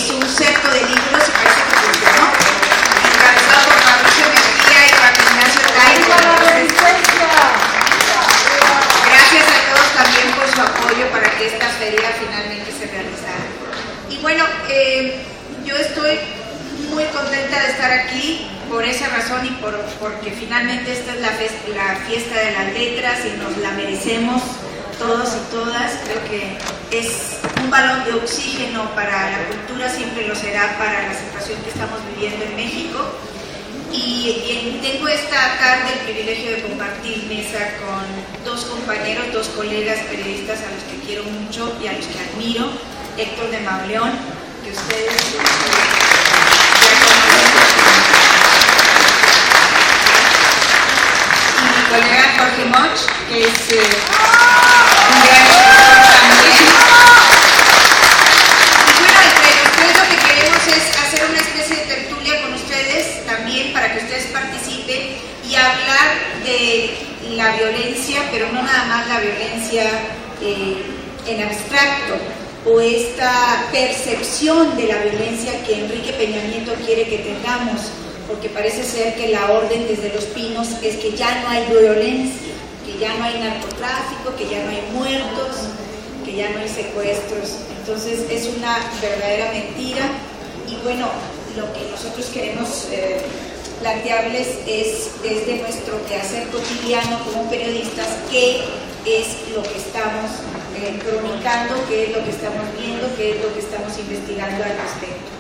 hizo un cerco de libros y parece que funcionó. Encabezado por Mauricio Mejía y Juan Ignacio Taibo. Gracias a todos también por su apoyo para que esta feria finalmente se realizara. Y bueno, yo estoy muy contenta de estar aquí por esa razón y porque finalmente esta es la fiesta de las letras y nos la merecemos todos y todas. Creo que es un balón de oxígeno para la cultura, siempre lo será para la situación que estamos viviendo en México. Y tengo esta tarde el privilegio de compartir mesa con dos compañeros, dos colegas periodistas a los que quiero mucho y a los que admiro. Héctor de Mauleón, que ustedes ya conocen, y mi colega Jorge Moch, que es un gran escritor también. Y bueno, entre los tres lo que queremos es hacer una especie de tertulia con ustedes también para que ustedes participen y hablar de la violencia, pero no nada más la violencia en abstracto, o esta percepción de la violencia que Enrique Peña Nieto quiere que tengamos, porque parece ser que la orden desde Los Pinos es que ya no hay violencia, que ya no hay narcotráfico, que ya no hay muertos, que ya no hay secuestros. Entonces es una verdadera mentira. Y bueno, lo que nosotros queremos plantearles es desde nuestro quehacer cotidiano como periodistas qué es lo que estamos cronicando, qué es lo que estamos viendo, qué es lo que estamos investigando al respecto.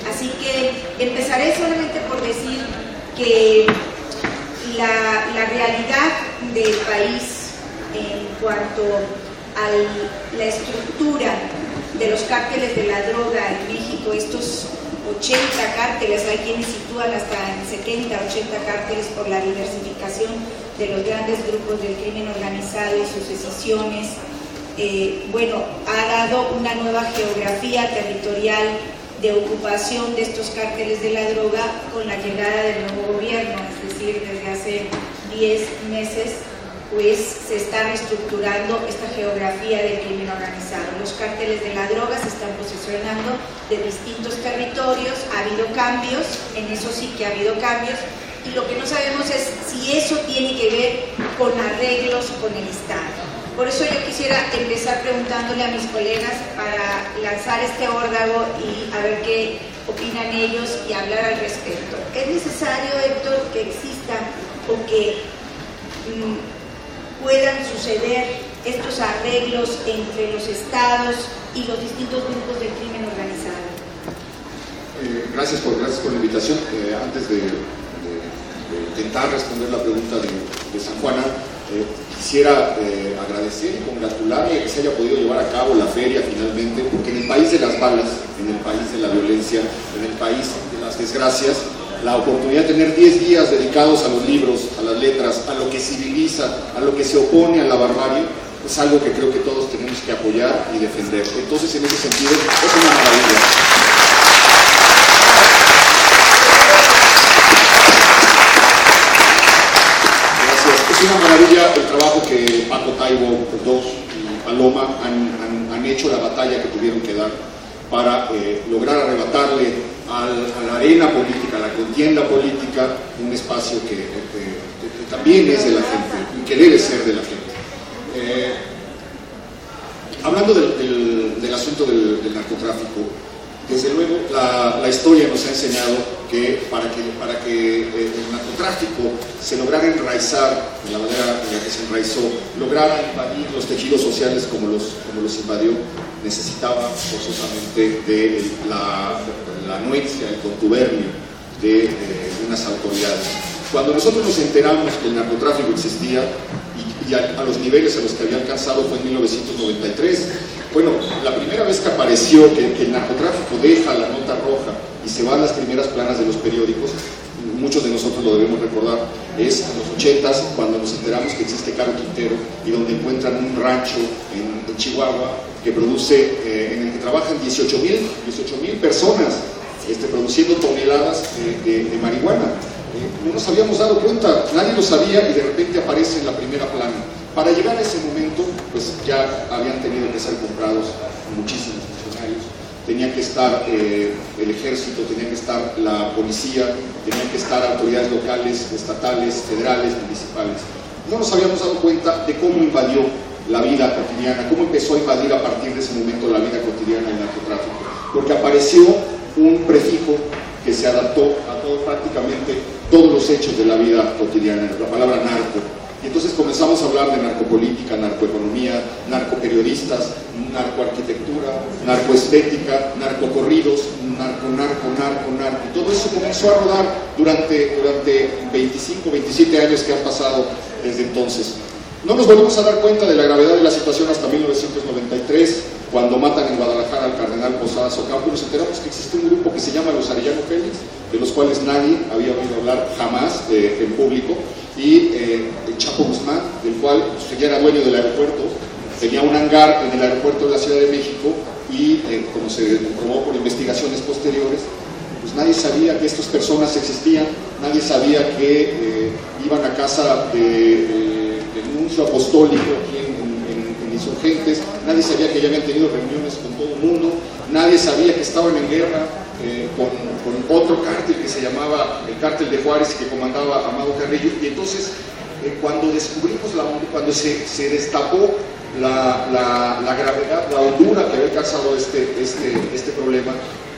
Así que empezaré solamente por decir que la realidad del país en cuanto a la estructura de los cárteles de la droga en México, estos 80 cárteles, hay quienes sitúan hasta en 70, 80 cárteles por la diversificación de los grandes grupos del crimen organizado y sus decisiones. Bueno, ha dado una nueva geografía territorial de ocupación de estos cárteles de la droga con la llegada del nuevo gobierno, es decir, desde hace 10 meses, pues se está reestructurando esta geografía del crimen organizado. Los cárteles de la droga se están posicionando de distintos territorios, ha habido cambios, en eso sí que ha habido cambios, y lo que no sabemos es si eso tiene que ver con arreglos con el Estado. Por eso yo quisiera empezar preguntándole a mis colegas para lanzar este órdago y a ver qué opinan ellos y hablar al respecto. ¿Es necesario, Héctor, que existan o que puedan suceder estos arreglos entre los estados y los distintos grupos del crimen organizado? Gracias por la invitación. Antes de intentar responder la pregunta de San Juana, quisiera agradecer y congratularle que se haya podido llevar a cabo la feria finalmente, porque en el país de las balas, en el país de la violencia, en el país de las desgracias, la oportunidad de tener 10 días dedicados a los libros, a las letras, a lo que civiliza, a lo que se opone a la barbarie, es algo que creo que todos tenemos que apoyar y defender. Entonces, en ese sentido, es una maravilla. Es una maravilla el trabajo que Paco Taibo II y Paloma han hecho, la batalla que tuvieron que dar para lograr arrebatarle a la arena política, a la contienda política, un espacio que también es de la gente y que debe ser de la gente. Hablando del asunto del narcotráfico, desde luego la historia nos ha enseñado que para que el narcotráfico se lograra enraizar de la manera en la que se enraizó, lograra invadir los tejidos sociales como los invadió, necesitaba forzosamente de la anuencia, el contubernio de unas autoridades. Cuando nosotros nos enteramos que el narcotráfico existía y a los niveles a los que había alcanzado fue en 1993, bueno, la primera vez que apareció que el narcotráfico deja la nota roja y se va a las primeras planas de los periódicos, muchos de nosotros lo debemos recordar, es en los 80s, cuando nos enteramos que existe Caro Quintero y donde encuentran un rancho en Chihuahua que produce, en el que trabajan 18,000 personas produciendo toneladas de marihuana. No nos habíamos dado cuenta, nadie lo sabía y de repente aparece en la primera plana. Para llegar a ese momento, pues ya habían tenido que ser comprados muchísimos funcionarios tenía que estar el ejército, tenía que estar la policía, tenían que estar autoridades locales, estatales, federales, municipales. No nos habíamos dado cuenta de cómo invadió la vida cotidiana, cómo empezó a invadir a partir de ese momento la vida cotidiana el narcotráfico, porque apareció un prefijo que se adaptó a prácticamente todos los hechos de la vida cotidiana, la palabra narco. Y entonces comenzamos a hablar de narcopolítica, narcoeconomía, narcoperiodistas, narcoarquitectura, narcoestética, narcocorridos, narco. Y todo eso comenzó a rodar durante 25, 27 años que han pasado desde entonces. No nos volvemos a dar cuenta de la gravedad de la situación hasta 1993, cuando matan en Guadalajara al cardenal Posadas Ocampo, y nos enteramos que existe un grupo que se llama los Arellano Félix, de los cuales nadie había oído hablar jamás en público, y el Chapo Guzmán, del cual pues, ya era dueño del aeropuerto, tenía un hangar en el aeropuerto de la Ciudad de México, y como se comprobó por investigaciones posteriores, pues nadie sabía que estas personas existían, nadie sabía que iban a casa de nuncio apostólico aquí en Insurgentes, nadie sabía que ya habían tenido reuniones con todo el mundo, nadie sabía que estaban en guerra con otro cártel que se llamaba el Cártel de Juárez, que comandaba Amado Carrillo. Y entonces cuando descubrimos cuando se destapó la gravedad, la hondura que había alcanzado este problema,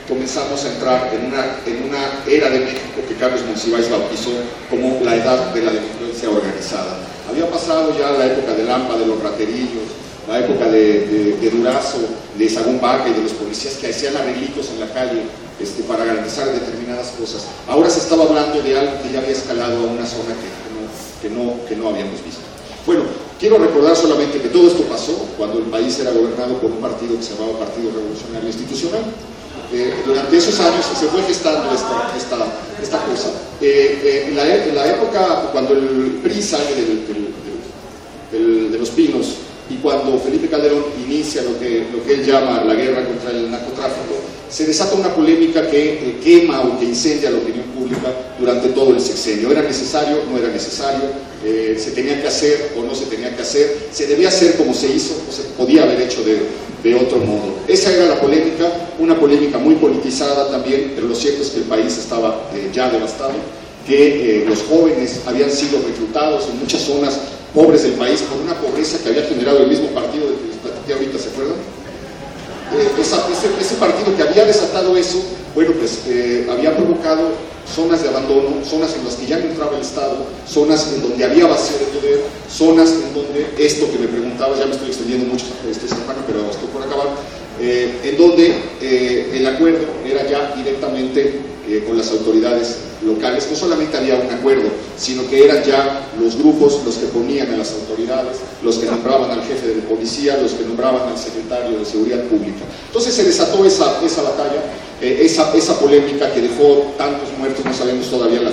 comenzamos a entrar en una era de México que Carlos Monsiváis bautizó como la edad de la delincuencia organizada. Había pasado ya la época del AMPA, de los raterillos, la época de Durazo, de Sagún Vaca y de los policías que hacían arreglitos en la calle para garantizar determinadas cosas. Ahora se estaba hablando de algo que ya había escalado a una zona que no habíamos visto. Bueno, quiero recordar solamente que todo esto pasó cuando el país era gobernado por un partido que se llamaba Partido Revolucionario Institucional. Durante esos años se fue gestando esta cosa. En la época cuando el PRI sale de Los Pinos y cuando Felipe Calderón inicia lo que él llama la guerra contra el narcotráfico, se desata una polémica que quema o que incendia la opinión pública durante todo el sexenio. ¿Era necesario? ¿No era necesario? ¿Se tenía que hacer o no se tenía que hacer? ¿Se debía hacer como se hizo o se podía haber hecho de otro modo? Esa era la polémica, una polémica muy politizada también, pero lo cierto es que el país estaba ya devastado, que los jóvenes habían sido reclutados en muchas zonas pobres del país por una pobreza que había generado el mismo partido del que les platiqué ahorita, ¿se acuerdan? Ese partido que había desatado eso, bueno, pues había provocado zonas de abandono, zonas en las que ya no entraba el Estado, zonas en donde había vacío de poder, zonas en donde, esto que me preguntabas, ya me estoy extendiendo mucho, Stefano, pero estoy por acabar, en donde el acuerdo era ya directamente con las autoridades locales. No solamente había un acuerdo, sino que eran ya los grupos los que ponían a las autoridades, los que nombraban al jefe de policía, los que nombraban al secretario de Seguridad Pública. Entonces se desató esa batalla, esa polémica que dejó tantos muertos. No sabemos todavía la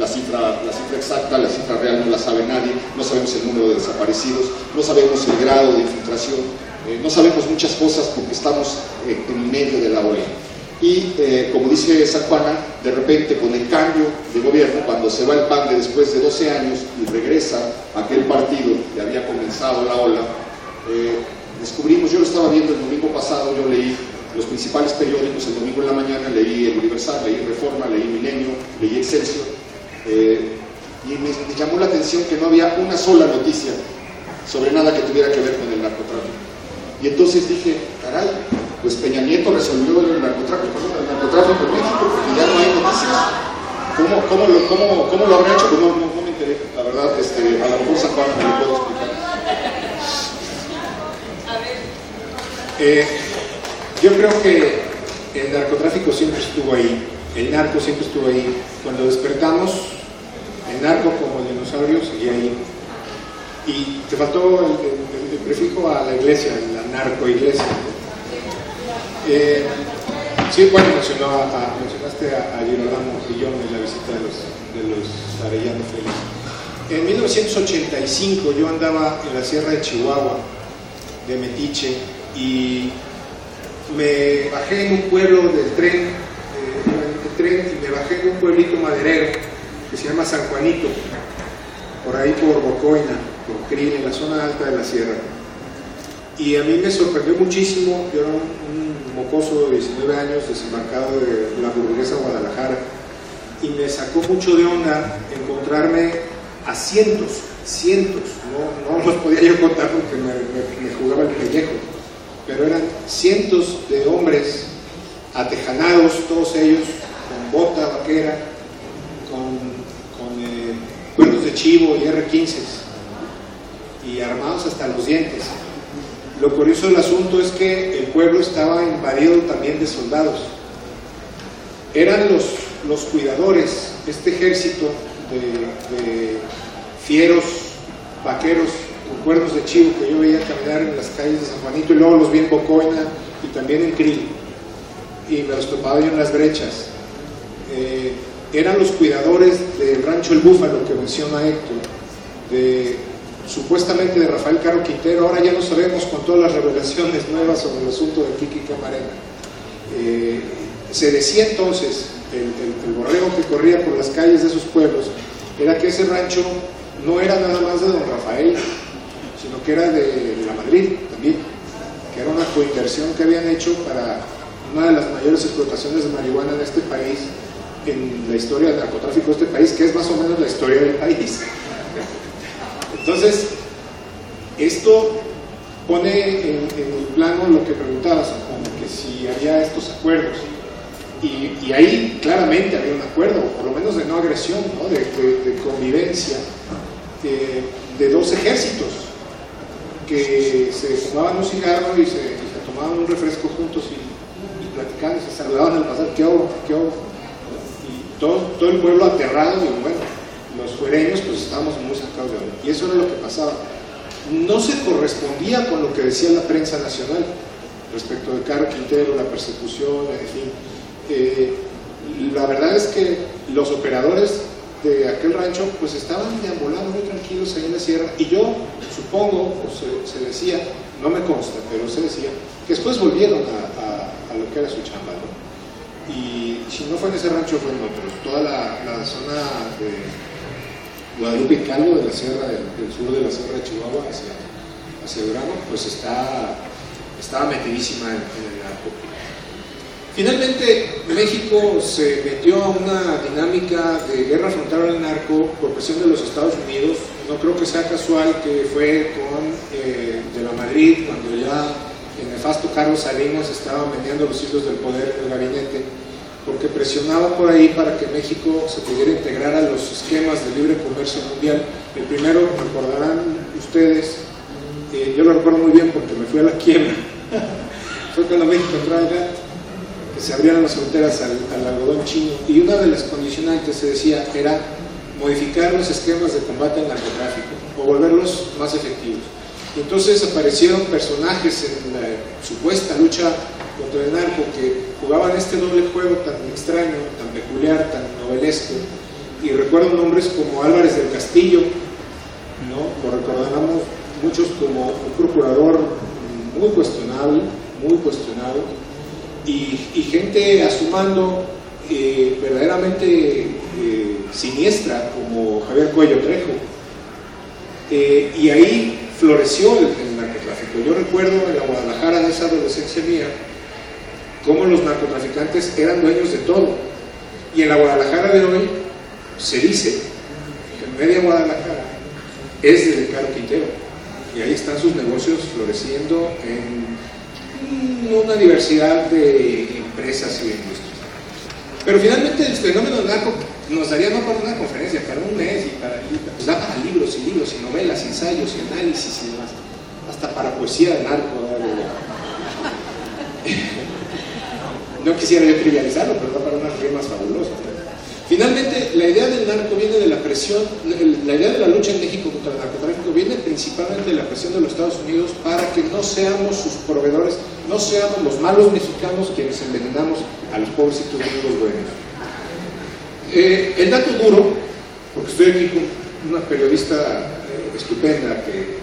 cifra exacta, la cifra real no la sabe nadie, no sabemos el número de desaparecidos, no sabemos el grado de infiltración, no sabemos muchas cosas porque estamos en medio de la ola. Y como dice San Juana, de repente con el cambio de gobierno, cuando se va el PAN después de 12 años y regresa aquel partido que había comenzado la ola, descubrimos, yo lo estaba viendo el domingo pasado, yo leí los principales periódicos el domingo en la mañana, leí El Universal, leí Reforma, leí Milenio, leí Excelsior, y me llamó la atención que no había una sola noticia sobre nada que tuviera que ver con el narcotráfico. Y entonces dije, caray, pues Peña Nieto resolvió el narcotráfico en México, porque ya no hay noticias. ¿Cómo lo habrá hecho? Pues no me enteré, la verdad, a lo mejor San Juan me lo puedo explicar. Yo creo que el narcotráfico siempre estuvo ahí, el narco siempre estuvo ahí. Cuando despertamos, el narco como dinosaurio seguía ahí. Y te faltó el prefijo a la iglesia, la narcoiglesia. Sí, bueno, mencionaste a Girolamo Guillón en la visita de los Arellano Félix. En 1985 yo andaba en la sierra de Chihuahua, de Metiche, y me bajé en un pueblo del tren, y me bajé en un pueblito maderero que se llama San Juanito, por ahí por Bocoina, por Crin, en la zona alta de la sierra. Y a mí me sorprendió muchísimo. Yo era un mocoso de 19 años, desembarcado de la burguesa Guadalajara, y me sacó mucho de onda encontrarme a cientos, no los podía yo contar porque me jugaba el pellejo, pero eran cientos de hombres atejanados, todos ellos con bota vaquera, con cuernos de chivo y R-15 y armados hasta los dientes. Lo curioso del asunto es que el pueblo estaba invadido también de soldados. Eran los cuidadores, este ejército de fieros vaqueros con cuernos de chivo que yo veía caminar en las calles de San Juanito, y luego los vi en Bocoina y también en Krill, y me los topaba yo en las brechas. Eran los cuidadores del rancho El Búfalo que menciona Héctor, supuestamente de Rafael Caro Quintero. Ahora ya no sabemos, con todas las revelaciones nuevas sobre el asunto de Kiki Camarena. Se decía entonces, el borrego que corría por las calles de esos pueblos, era que ese rancho no era nada más de don Rafael, sino que era de la Madrid también, que era una coinversión que habían hecho para una de las mayores explotaciones de marihuana en este país, en la historia del narcotráfico de este país, que es más o menos la historia del país. Entonces, esto pone en plano lo que preguntabas, como que si había estos acuerdos. Y ahí claramente había un acuerdo, por lo menos de no agresión, ¿no? De convivencia de dos ejércitos que se fumaban un cigarro y se tomaban un refresco juntos y platicaban y se saludaban al pasar, ¿qué hago? Y todo el pueblo aterrado, y bueno, los fuereños pues estábamos muy sacados de onda. Y eso era lo que pasaba. No se correspondía con lo que decía la prensa nacional respecto de Caro Quintero, la persecución, en fin. La verdad es que los operadores de aquel rancho pues estaban deambulando muy tranquilos ahí en la sierra, y yo supongo, o se decía, no me consta, pero se decía que después volvieron a lo que era su chamba, ¿no? Y si no fue en ese rancho, fue en otros. Toda la zona de Guadalupe y Calvo, de la sierra del sur de la sierra de Chihuahua hacia Durango, pues estaba metidísima en el narco. Finalmente, México se metió a una dinámica de guerra frontal al narco por presión de los Estados Unidos. No creo que sea casual que fue de la Madrid, cuando ya el nefasto Carlos Salinas estaba meneando los hilos del poder en el gabinete, porque presionaba por ahí para que México se pudiera integrar a los esquemas de libre comercio mundial. El primero, recordarán ustedes, yo lo recuerdo muy bien porque me fui a la quiebra, fue cuando México entró al GATT, que se abrieron las fronteras al algodón chino, y una de las condicionantes, se decía, era modificar los esquemas de combate al narcotráfico o volverlos más efectivos. Y entonces aparecieron personajes en la supuesta lucha contra el narco que jugaban este doble juego tan extraño, tan peculiar, tan novelesco, y recuerdo nombres como Álvarez del Castillo, ¿no? Lo recordaremos muchos como un procurador muy cuestionable, muy cuestionado, y gente a su mando verdaderamente siniestra, como Javier Cuello Trejo, y ahí floreció el narcotráfico. Yo recuerdo en la Guadalajara de esa adolescencia mía cómo los narcotraficantes eran dueños de todo, y en la Guadalajara de hoy se dice que media Guadalajara es de Caro Quintero, y ahí están sus negocios floreciendo en una diversidad de empresas y de industrias. Pero finalmente el fenómeno del narco nos daría no para una conferencia, para un mes, y pues da para libros y libros y novelas, y ensayos y análisis y demás, hasta para poesía del narco. No quisiera yo trivializarlo, pero da para unas rimas fabulosas. Finalmente, la idea del narco viene de la presión, la idea de la lucha en México contra el narcotráfico viene principalmente de la presión de los Estados Unidos para que no seamos sus proveedores, no seamos los malos mexicanos quienes envenenamos a los pobrecitos gringos buenos. El dato duro, porque estoy aquí con una periodista estupenda que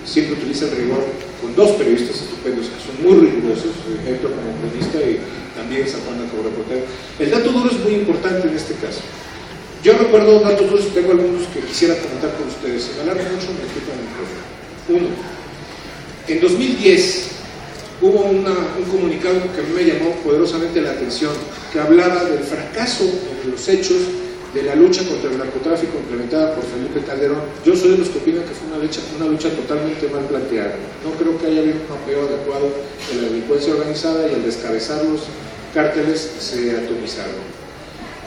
siempre utiliza el rigor, con dos periodistas estupendos que son muy rigurosos, Héctor como periodista y también San Juan como reportero. El dato duro es muy importante en este caso. Yo recuerdo datos duros, tengo algunos que quisiera comentar con ustedes. Si me alargo mucho, me quito el micrófono. Uno, en 2010 hubo un comunicado que a mí me llamó poderosamente la atención, que hablaba del fracaso en los hechos de la lucha contra el narcotráfico implementada por Felipe Calderón. Yo soy de los que opinan que fue una lucha totalmente mal planteada. No creo que haya habido un mapeo adecuado de la delincuencia organizada y al descabezar los cárteles se atomizaron.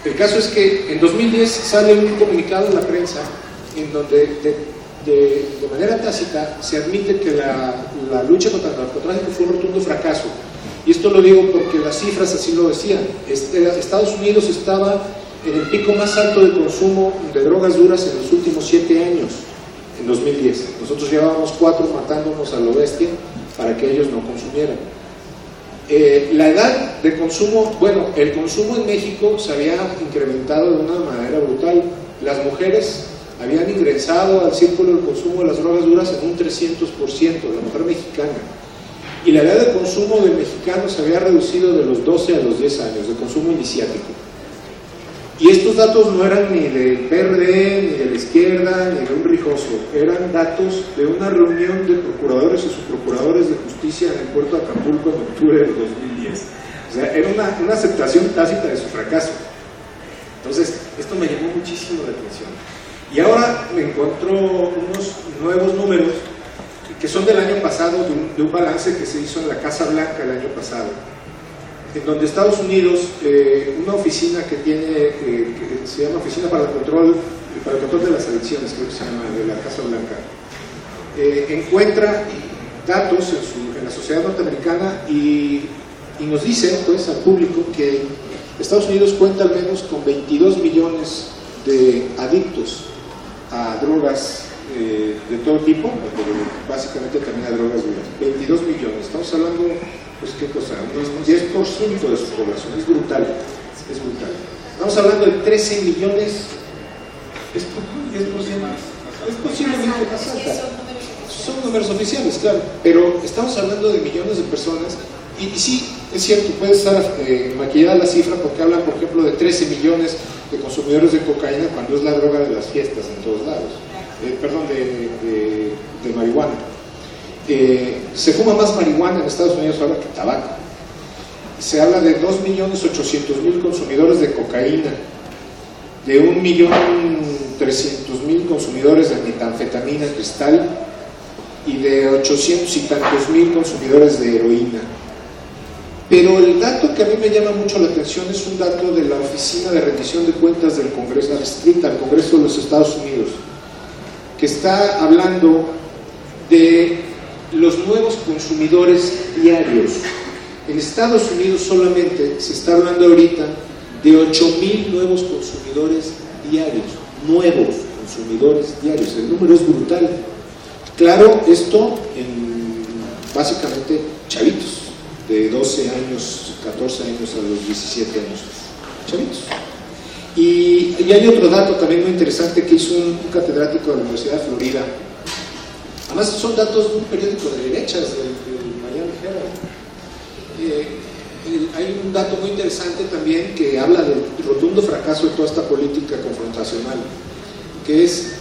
El caso es que en 2010 sale un comunicado en la prensa en donde de manera tácita se admite que la lucha contra el narcotráfico fue un rotundo fracaso. Y esto lo digo porque las cifras así lo decían. Estados Unidos estaba en el pico más alto de consumo de drogas duras en los últimos 7 años, en 2010. Nosotros llevábamos 4 matándonos a lo bestia para que ellos no consumieran. La edad de consumo, bueno, el consumo en México se había incrementado de una manera brutal. Las mujeres habían ingresado al círculo del consumo de las drogas duras en un 300%, la mujer mexicana. Y la edad de consumo del mexicano se había reducido de los 12 a los 10 años, de consumo iniciático. Y estos datos no eran ni del PRD, ni de la izquierda, ni de un rijoso. Eran datos de una reunión de procuradores y subprocuradores de justicia en el puerto de Acapulco en octubre del 2010. O sea, era una aceptación tácita de su fracaso. Entonces, esto me llamó muchísimo la atención. Y ahora me encontró unos nuevos números que son del año pasado, de un balance que se hizo en la Casa Blanca el año pasado, en donde Estados Unidos, una oficina que tiene, que se llama Oficina para el Control de las Adicciones, creo que se llama, de la Casa Blanca, encuentra datos en la sociedad norteamericana y nos dice, pues, al público que Estados Unidos cuenta al menos con 22 millones de adictos a drogas de todo tipo, pero básicamente también a drogas duras. 22 millones, estamos hablando, pues qué cosa, un 10% de su población, es brutal, es brutal. Estamos hablando de 13 millones, es posiblemente más alta. Son números oficiales, claro, pero estamos hablando de millones de personas, y sí, es cierto, puede estar maquillada la cifra porque hablan, por ejemplo, de 13 millones de consumidores de cocaína cuando es la droga de las fiestas en todos lados, de marihuana. Se fuma más marihuana en Estados Unidos ahora que tabaco. Se habla de 2.800.000 consumidores de cocaína, de 1.300.000 consumidores de metanfetamina cristal y de 800 y tantos mil consumidores de heroína. Pero el dato que a mí me llama mucho la atención es un dato de la Oficina de Rendición de Cuentas del Congreso, adscrita al Congreso de los Estados Unidos, que está hablando de los nuevos consumidores diarios. En Estados Unidos solamente se está hablando ahorita de 8.000 nuevos consumidores diarios, nuevos consumidores diarios. El número es brutal. Claro, esto en básicamente chavitos de 12 años, 14 años a los 17 años, chavitos. Y hay otro dato también muy interesante que hizo un catedrático de la Universidad de Florida. Además son datos de un periódico de derechas, del Miami Herald. Hay un dato muy interesante también que habla del rotundo fracaso de toda esta política confrontacional, que es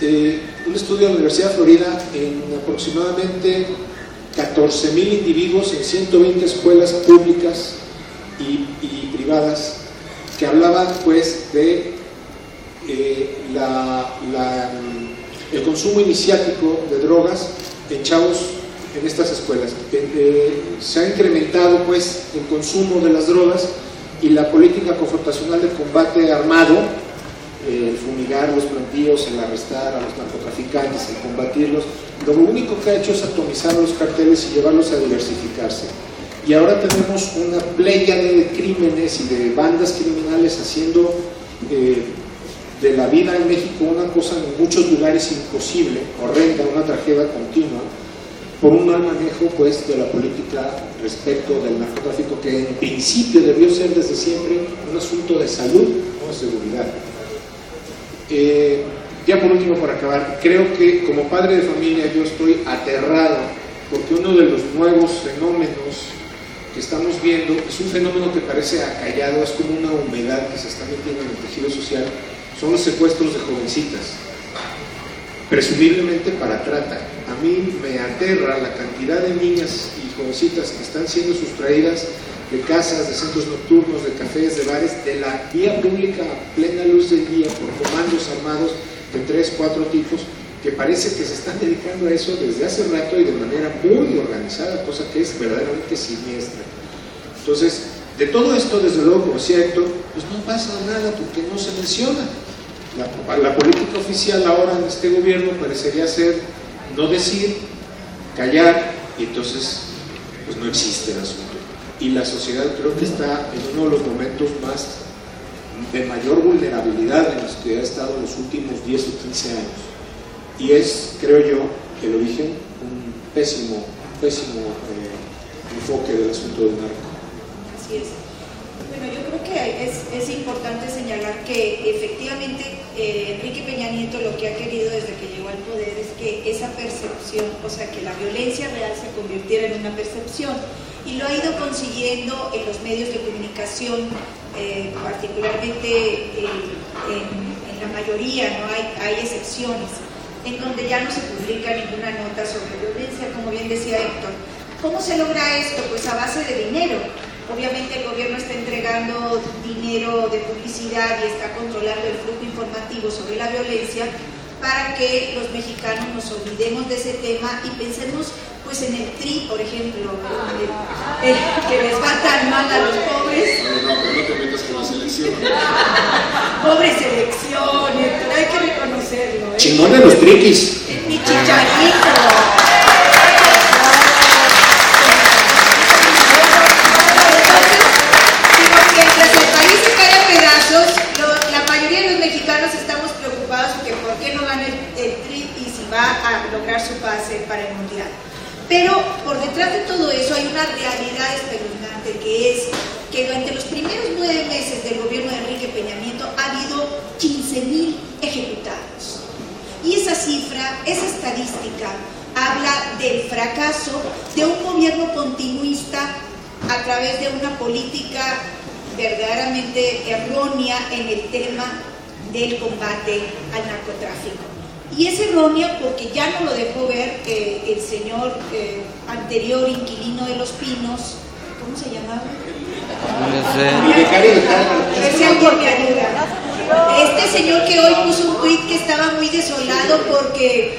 un estudio de la Universidad de Florida en aproximadamente 14.000 individuos en 120 escuelas públicas y privadas, que hablaba pues de el consumo iniciático de drogas en chavos en estas escuelas. Se ha incrementado pues el consumo de las drogas y la política confrontacional de combate armado, el fumigar los plantíos, el arrestar a los narcotraficantes, el combatirlos, lo único que ha hecho es atomizar los carteles y llevarlos a diversificarse. Y ahora tenemos una pléyade de crímenes y de bandas criminales haciendo de la vida en México una cosa en muchos lugares imposible, horrenda, una tragedia continua, por un mal manejo pues de la política respecto del narcotráfico, que en principio debió ser desde siempre un asunto de salud, no de seguridad. Ya por último, para acabar, creo que como padre de familia yo estoy aterrado porque uno de los nuevos fenómenos que estamos viendo es un fenómeno que parece acallado, es como una humedad que se está metiendo en el tejido social, son los secuestros de jovencitas. presumiblemente para trata. A mí me aterra la cantidad de niñas y jovencitas que están siendo sustraídas de casas, de centros nocturnos, de cafés, de bares, de la vía pública a plena luz del día por comandos armados de 3, 4 tipos que parece que se están dedicando a eso desde hace rato y de manera muy organizada, cosa que es verdaderamente siniestra. Entonces, de todo esto, desde luego, como decía Héctor, pues no pasa nada porque no se menciona. La política oficial ahora en este gobierno parecería ser no decir, callar, y entonces pues no existe el asunto. Y la sociedad creo que está en uno de los momentos de mayor vulnerabilidad en los que ha estado en los últimos 10 o 15 años. Y es, creo yo, el origen, un pésimo enfoque del asunto del narco. Así es. Bueno, yo creo que es importante señalar que efectivamente Enrique Peña Nieto lo que ha querido desde que llegó al poder es que esa percepción, o sea, que la violencia real se convirtiera en una percepción, y lo ha ido consiguiendo en los medios de comunicación, particularmente en la mayoría, ¿no? Hay excepciones, en donde ya no se publica ninguna nota sobre violencia, como bien decía Héctor. ¿Cómo se logra esto? Pues a base de dinero. Obviamente el gobierno está entregando dinero de publicidad y está controlando el flujo informativo sobre la violencia para que los mexicanos nos olvidemos de ese tema y pensemos pues en el TRI, por ejemplo, que les va tan mal a los pobres. No, pero no te metas con la selección. Pobre selección, hay que reconocerlo. Chingón de los triquis. Es mi Chicharito. Mientras el país se cae a pedazos, la mayoría de los mexicanos estamos preocupados porque por qué no gana el TRI y si va a lograr su pase para el Mundial. Pero por detrás de todo eso hay una realidad espeluznante, que es que durante los primeros 9 meses del gobierno de Enrique Peña Nieto ha habido 15,000 ejecutados. Y esa cifra, esa estadística, habla del fracaso de un gobierno continuista a través de una política verdaderamente errónea en el tema del combate al narcotráfico. Y es errónea porque ya no lo dejó ver el señor anterior inquilino de Los Pinos, ¿cómo se llamaba? Ese alguien me ayuda. Este señor que hoy puso un tuit que estaba muy desolado porque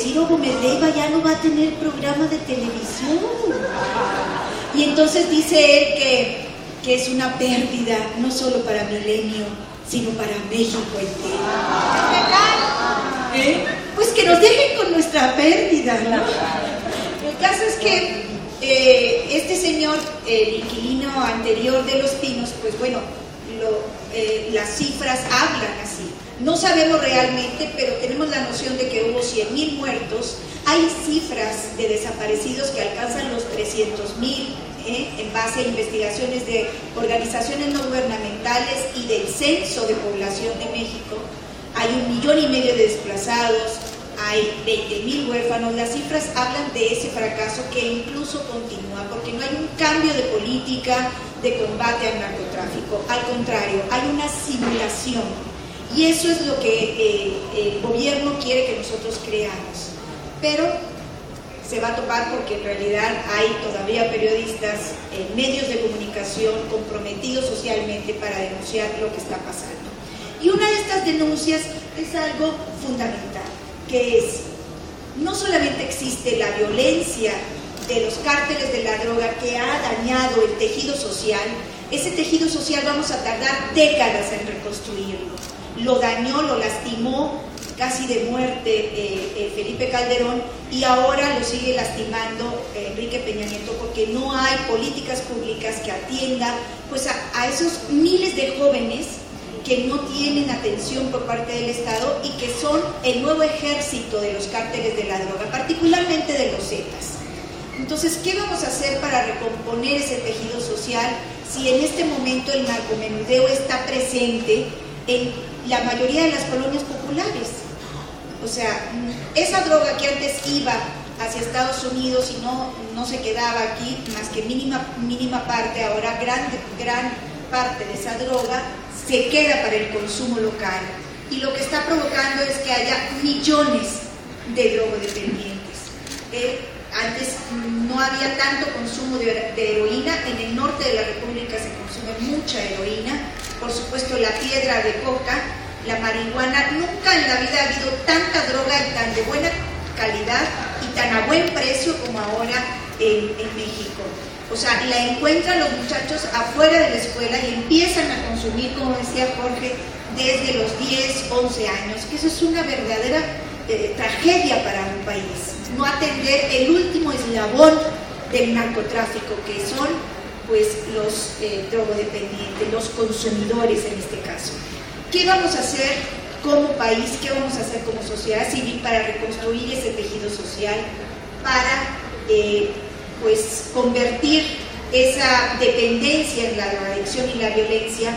Ciro Gómez Leiva ya no va a tener programa de televisión. Y entonces dice él que es una pérdida, no solo para Milenio, sino para México entero. Pues que nos dejen con nuestra pérdida, ¿no? El caso es que este señor, el inquilino anterior de Los Pinos, pues bueno, las cifras hablan así. No sabemos realmente, pero tenemos la noción de que hubo 100,000 muertos. Hay cifras de desaparecidos que alcanzan los 300,000, en base a investigaciones de organizaciones no gubernamentales y del Censo de Población de México. Hay 1,5 millones de desplazados, hay 20,000 huérfanos. Las cifras hablan de ese fracaso que incluso continúa, porque no hay un cambio de política de combate al narcotráfico. Al contrario, hay una simulación. Y eso es lo que el gobierno quiere que nosotros creamos. Pero se va a topar porque en realidad hay todavía periodistas, medios de comunicación comprometidos socialmente para denunciar lo que está pasando. Y una de estas denuncias es algo fundamental, que es, no solamente existe la violencia de los cárteles de la droga que ha dañado el tejido social, ese tejido social vamos a tardar décadas en reconstruirlo. Lo dañó, lo lastimó casi de muerte Felipe Calderón, y ahora lo sigue lastimando Enrique Peña Nieto, porque no hay políticas públicas que atiendan pues a esos miles de jóvenes que no tienen atención por parte del Estado y que son el nuevo ejército de los cárteles de la droga, particularmente de los Zetas. Entonces, ¿qué vamos a hacer para recomponer ese tejido social si en este momento el narcomenudeo está presente en la mayoría de las colonias populares? O sea, esa droga que antes iba hacia Estados Unidos y no se quedaba aquí más que mínima parte, ahora gran parte de esa droga se queda para el consumo local. y lo que está provocando es que haya millones de drogodependientes. Antes no había tanto consumo de heroína, en el norte de la República se consume mucha heroína, por supuesto la piedra de coca, la marihuana. Nunca en la vida ha habido tanta droga y tan de buena calidad y tan a buen precio como ahora en México. O sea, la encuentran los muchachos afuera de la escuela y empiezan a consumir, como decía Jorge, desde los 10, 11 años, que eso es una verdadera tragedia para un país. No atender el último eslabón del narcotráfico, que son pues los drogodependientes, los consumidores en este caso. ¿Qué vamos a hacer como país, qué vamos a hacer como sociedad civil para reconstruir ese tejido social, para pues convertir esa dependencia en la drogadicción y la violencia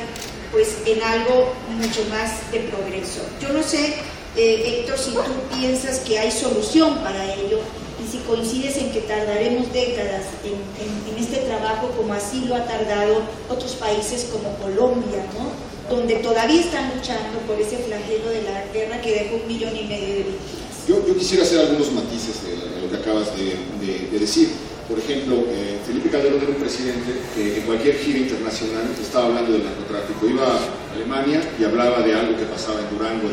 pues en algo mucho más de progreso? Yo no sé, Héctor, si tú piensas que hay solución para ello y si coincides en que tardaremos décadas en este trabajo, como así lo ha tardado otros países como Colombia, ¿no?, donde todavía están luchando por ese flagelo de la guerra que dejó 1,5 millones de víctimas. Yo quisiera hacer algunos matices de lo que acabas de decir. Por ejemplo, Felipe Calderón era un presidente que en cualquier gira internacional estaba hablando del narcotráfico. Iba a Alemania y hablaba de algo que pasaba en Durango,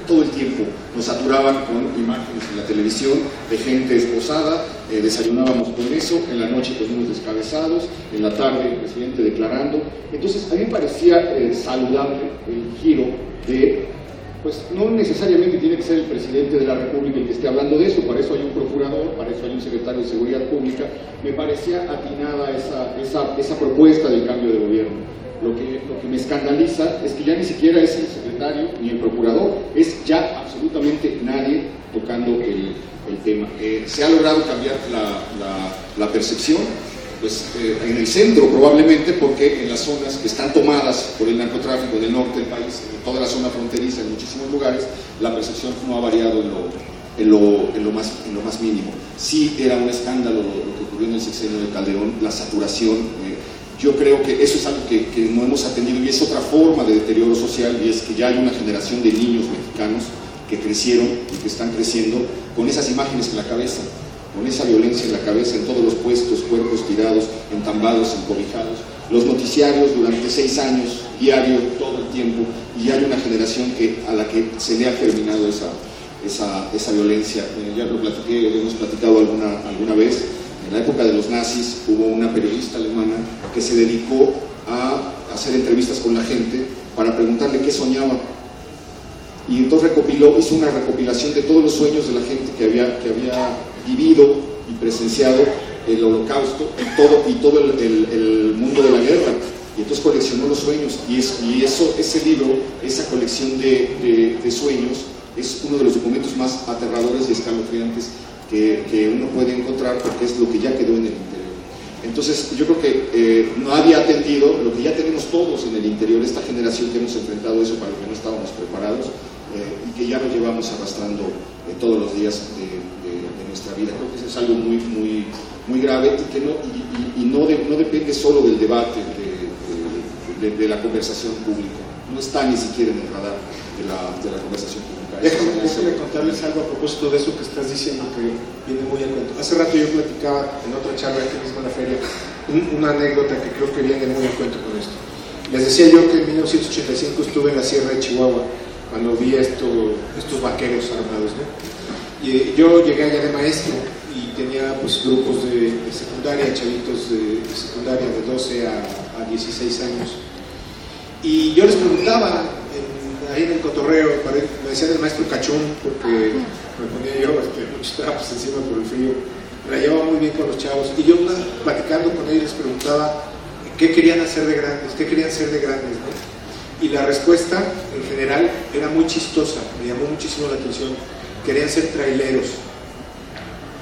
todo el tiempo nos saturaban con imágenes en la televisión de gente esposada, desayunábamos con eso, en la noche con unos descabezados, en la tarde el presidente declarando. Entonces a mí me parecía saludable el giro de, pues no necesariamente tiene que ser el presidente de la República el que esté hablando de eso, para eso hay un procurador, para eso hay un secretario de Seguridad Pública. Me parecía atinada esa propuesta del cambio de gobierno. Lo que me escandaliza es que ya ni siquiera es el secretario ni el procurador, es ya absolutamente nadie tocando el tema. Se ha logrado cambiar la percepción, pues en el centro probablemente, porque en las zonas que están tomadas por el narcotráfico del norte del país, en toda la zona fronteriza, en muchísimos lugares, la percepción no ha variado en lo más mínimo. Sí era un escándalo lo que ocurrió en el sexenio de Calderón, la saturación. Yo creo que eso es algo que no hemos atendido y es otra forma de deterioro social, y es que ya hay una generación de niños mexicanos que crecieron y que están creciendo con esas imágenes en la cabeza, con esa violencia en la cabeza, en todos los puestos, cuerpos tirados, entambados, encobijados, los noticiarios durante 6 años, diario, todo el tiempo, y hay una generación a la que se le ha germinado esa violencia. Ya lo hemos platicado alguna vez. En la época de los nazis hubo una periodista alemana que se dedicó a hacer entrevistas con la gente para preguntarle qué soñaba, y entonces hizo una recopilación de todos los sueños de la gente que había vivido y presenciado el Holocausto y todo el mundo de la guerra, y entonces coleccionó los sueños, y ese libro, esa colección de sueños, es uno de los documentos más aterradores y escalofriantes que uno puede encontrar, porque es lo que ya quedó en el interior. Entonces yo creo que nadie ha atendido lo que ya tenemos todos en el interior, esta generación que hemos enfrentado eso para lo que no estábamos preparados, y que ya nos llevamos arrastrando todos los días de nuestra vida. Creo que eso es algo muy grave, y que no depende solo del debate, de la conversación pública. No está ni siquiera en el radar de la conversación pública. Déjame contarles algo a propósito de eso que estás diciendo, que viene muy a cuento. Hace rato yo platicaba en otra charla aquí mismo en la feria una anécdota que creo que viene muy a cuento con esto. Les decía yo que en 1985 estuve en la Sierra de Chihuahua cuando vi estos vaqueros armados, ¿no? Y yo llegué allá de maestro y tenía pues grupos de secundaria, chavitos de secundaria de 12 a 16 años. Y yo les preguntaba, ahí en el cotorreo, me decían el maestro cachón, porque me ponía yo muchos trapos encima por el frío, me la llevaba muy bien con los chavos, y yo platicando con ellos les preguntaba qué querían hacer de grandes, qué querían ser de grandes, ¿no? Y la respuesta en general era muy chistosa, me llamó muchísimo la atención. Querían ser traileros,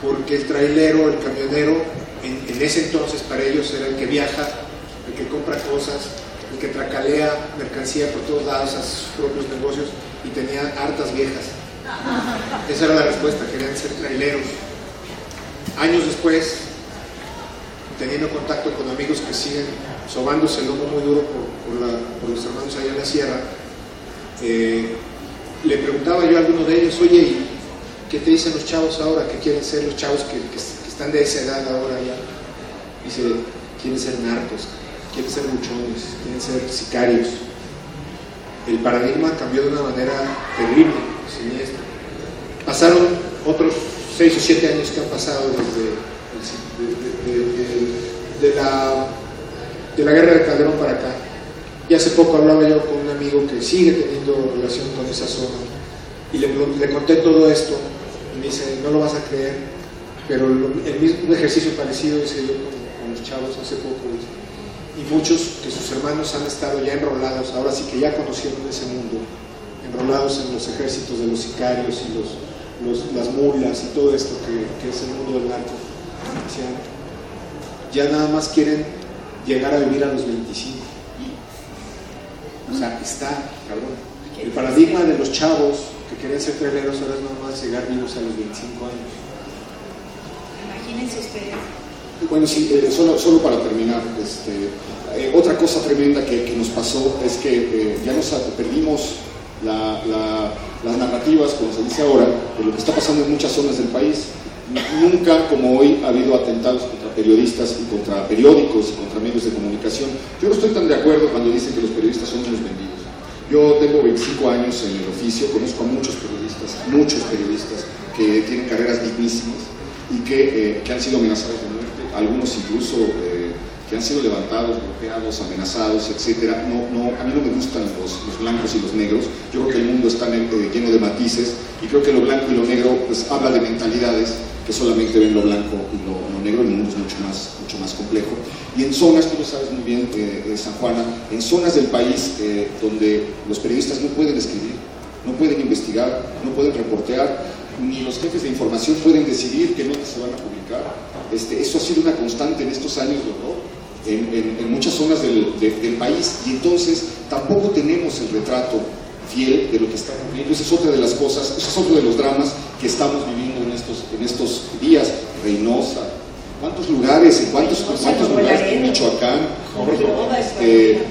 porque el trailero, el camionero, en ese entonces para ellos era el que viaja, el que compra cosas, el que tracalea mercancía por todos lados a sus propios negocios, y tenía hartas viejas. Esa era la respuesta, querían ser traileros. Años después, teniendo contacto con amigos que siguen sobándose el lomo muy duro por los hermanos allá en la sierra, Le preguntaba yo a alguno de ellos, oye, ¿y qué te dicen los chavos ahora? ¿Qué quieren ser los chavos que están de esa edad ahora ya? Dice, quieren ser narcos, quieren ser luchones, quieren ser sicarios. El paradigma cambió de una manera terrible, siniestra. Pasaron otros 6 o 7 años que han pasado desde de la guerra de Calderón para acá. Y hace poco hablaba yo con un amigo que sigue teniendo relación con esa zona y le conté todo esto y me dice, no lo vas a creer, pero un ejercicio parecido hice yo con los chavos hace poco, y muchos que sus hermanos han estado ya enrolados, ahora sí que ya conocieron ese mundo, enrolados en los ejércitos de los sicarios y las mulas y todo esto que es el mundo del narco. Ya nada más quieren llegar a vivir a los 25. O sea, está cabrón. El paradigma de los chavos que querían ser traileros ahora es nada más llegar vivos a los 25 años. Imagínense ustedes. Bueno, sí, solo para terminar, otra cosa tremenda que nos pasó es que ya nos perdimos las narrativas, como se dice ahora, de lo que está pasando en muchas zonas del país. Nunca como hoy ha habido atentados contra periodistas y contra periódicos y contra medios de comunicación. Yo no estoy tan de acuerdo cuando dicen que los periodistas son unos vendidos. Yo tengo 25 años en el oficio, conozco a muchos periodistas que tienen carreras dignísimas y que han sido amenazados de muerte, algunos incluso que han sido levantados, bloqueados, amenazados, etcétera. No, a mí no me gustan los blancos y los negros. Yo creo que el mundo está lleno de matices y creo que lo blanco y lo negro pues habla de mentalidades que solamente ven lo blanco y lo negro. El mundo es mucho más complejo. Y en zonas, tú lo sabes muy bien, San Juana, en zonas del país donde los periodistas no pueden escribir, no pueden investigar, no pueden reportear, ni los jefes de información pueden decidir qué notas se van a publicar. Eso ha sido una constante en estos años de horror en muchas zonas del país, y entonces tampoco tenemos el retrato fiel de lo que está ocurriendo. Esa es otra de las cosas, ese es otro de los dramas que estamos viviendo en estos días. Reynosa, ¿cuántos lugares, en cuántos lugares en Michoacán, en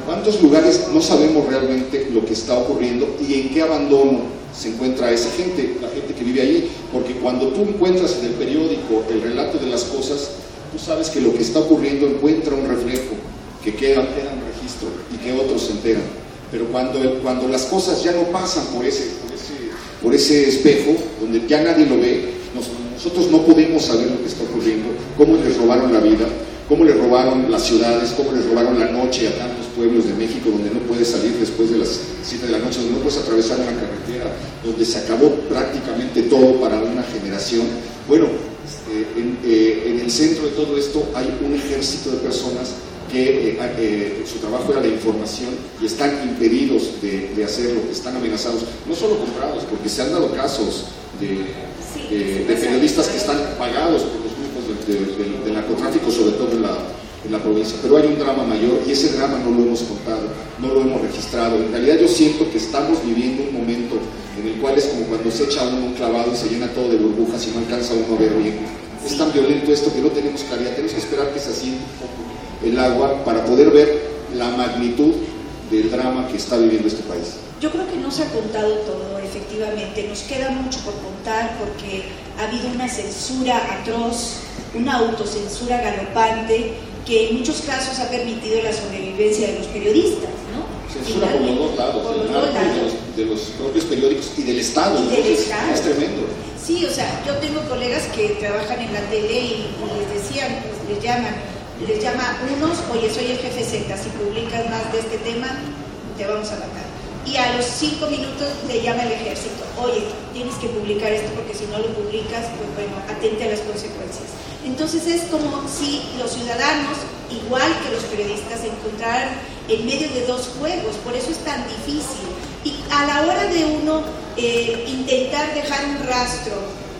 cuántos lugares no sabemos realmente lo que está ocurriendo y en qué abandono se encuentra esa gente, la gente que vive allí? Porque cuando tú encuentras en el periódico el relato de las cosas, tú sabes que lo que está ocurriendo encuentra un reflejo, que queda un registro y que otros se enteran. Pero cuando las cosas ya no pasan por ese espejo, donde ya nadie lo ve, nosotros no podemos saber lo que está ocurriendo, cómo les robaron la vida, cómo les robaron las ciudades, cómo les robaron la noche a tantos pueblos de México donde no puedes salir después de las 7 de la noche, donde no puedes atravesar una carretera, donde se acabó prácticamente todo para una generación. Bueno, en el centro de todo esto hay un ejército de personas que su trabajo era la información y están impedidos de hacerlo, están amenazados, no solo comprados, porque se han dado casos de periodistas que están pagados por los grupos del narcotráfico, sobre todo en la provincia. Pero hay un drama mayor y ese drama no lo hemos contado, no lo hemos registrado. En realidad yo siento que estamos viviendo un momento en el cual es como cuando se echa uno un clavado y se llena todo de burbujas y no alcanza uno a ver bien. Es tan violento esto que no tenemos claridad, tenemos que esperar que se asiente un poco el agua para poder ver la magnitud del drama que está viviendo este país. Yo creo que no se ha contado todo, efectivamente, nos queda mucho por contar porque ha habido una censura atroz, una autocensura galopante que en muchos casos ha permitido la sobrevivencia de los periodistas, ¿no? Censura por los dos lados, de los propios periódicos y del Estado. Es tremendo. Sí, o sea, yo tengo colegas que trabajan en la tele y les decían, pues les llama unos, oye, soy el jefe Z, si publicas más de este tema, te vamos a matar. Y a los 5 minutos le llama el ejército, oye, tienes que publicar esto porque si no lo publicas, pues bueno, atente a las consecuencias. Entonces es como si los ciudadanos, igual que los periodistas, se encontraran en medio de dos juegos, por eso es tan difícil. Y a la hora de uno intentar dejar un rastro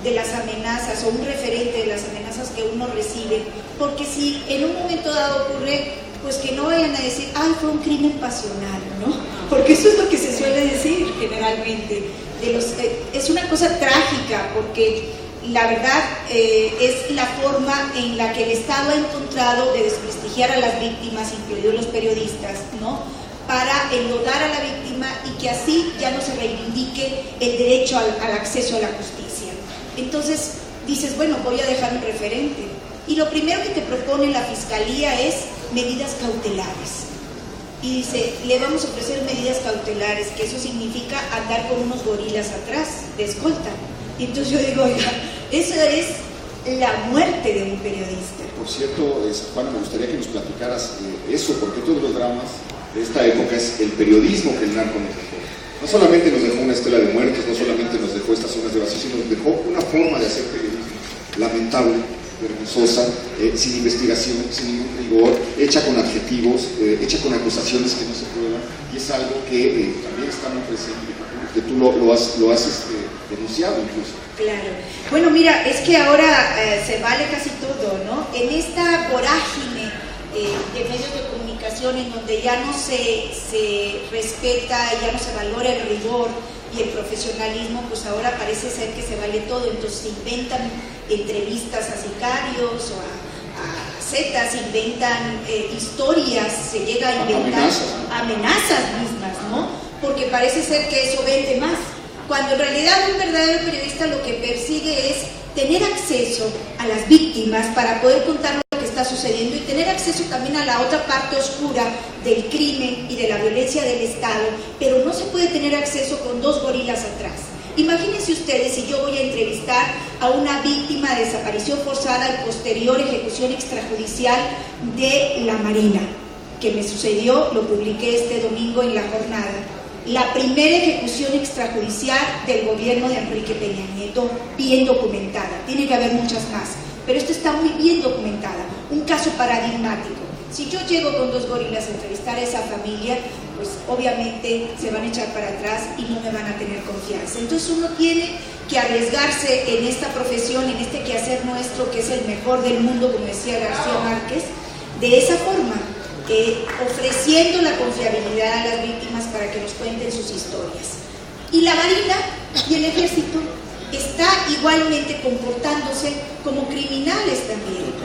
de las amenazas o un referente de las amenazas que uno recibe, porque si en un momento dado ocurre, pues que no vayan a decir, ay, fue un crimen pasional, ¿no? Porque eso es lo que se suele decir generalmente. Es una cosa trágica, porque la verdad es la forma en la que el Estado ha encontrado de desprestigiar a las víctimas, incluidos los periodistas, ¿no? para enlodar a la víctima y que así ya no se reivindique el derecho al acceso a la justicia. Entonces dices, bueno, voy a dejar un referente. Y lo primero que te propone la Fiscalía es medidas cautelares. Y dice, le vamos a ofrecer medidas cautelares, que eso significa andar con unos gorilas atrás, de escolta. Y entonces yo digo, oiga, eso es la muerte de un periodista. Por cierto, Juana, me gustaría que nos platicaras eso, porque todos los dramas de esta época es el periodismo que el narco nos dejó. No solamente nos dejó una estela de muertos, no solamente nos dejó estas zonas de vacío, sino nos dejó una forma de hacer periodismo lamentable, vergonzosa, sin investigación, sin ningún rigor, hecha con adjetivos, hecha con acusaciones que no se prueban, y es algo que también está muy presente, que tú lo has denunciado incluso. Claro. Bueno, mira, es que ahora se vale casi todo, ¿no? En esta vorágine de medios de comunicación en donde ya no se respeta, ya no se valora el rigor y el profesionalismo, pues ahora parece ser que se vale todo. Entonces se inventan entrevistas a sicarios o a zetas, se inventan historias, se llega a inventar amenazas mismas, ¿no? Porque parece ser que eso vende más, cuando en realidad un verdadero periodista lo que persigue es tener acceso a las víctimas para poder contar lo que está sucediendo y tener acceso también a la otra parte oscura del crimen y de la violencia del Estado, pero no se puede tener acceso con dos gorilas atrás. Imagínense ustedes si yo voy a entrevistar a una víctima de desaparición forzada y posterior ejecución extrajudicial de la Marina, que me sucedió, lo publiqué este domingo en La Jornada. La primera ejecución extrajudicial del gobierno de Enrique Peña Nieto, bien documentada. Tiene que haber muchas más, pero esto está muy bien documentada. Un caso paradigmático. Si yo llego con dos gorilas a entrevistar a esa familia, pues obviamente se van a echar para atrás y no me van a tener confianza. Entonces uno tiene que arriesgarse en esta profesión, en este quehacer nuestro, que es el mejor del mundo, como decía García Márquez, de esa forma. Ofreciendo la confiabilidad a las víctimas para que nos cuenten sus historias. Y la Marina y el Ejército está igualmente comportándose como criminales también.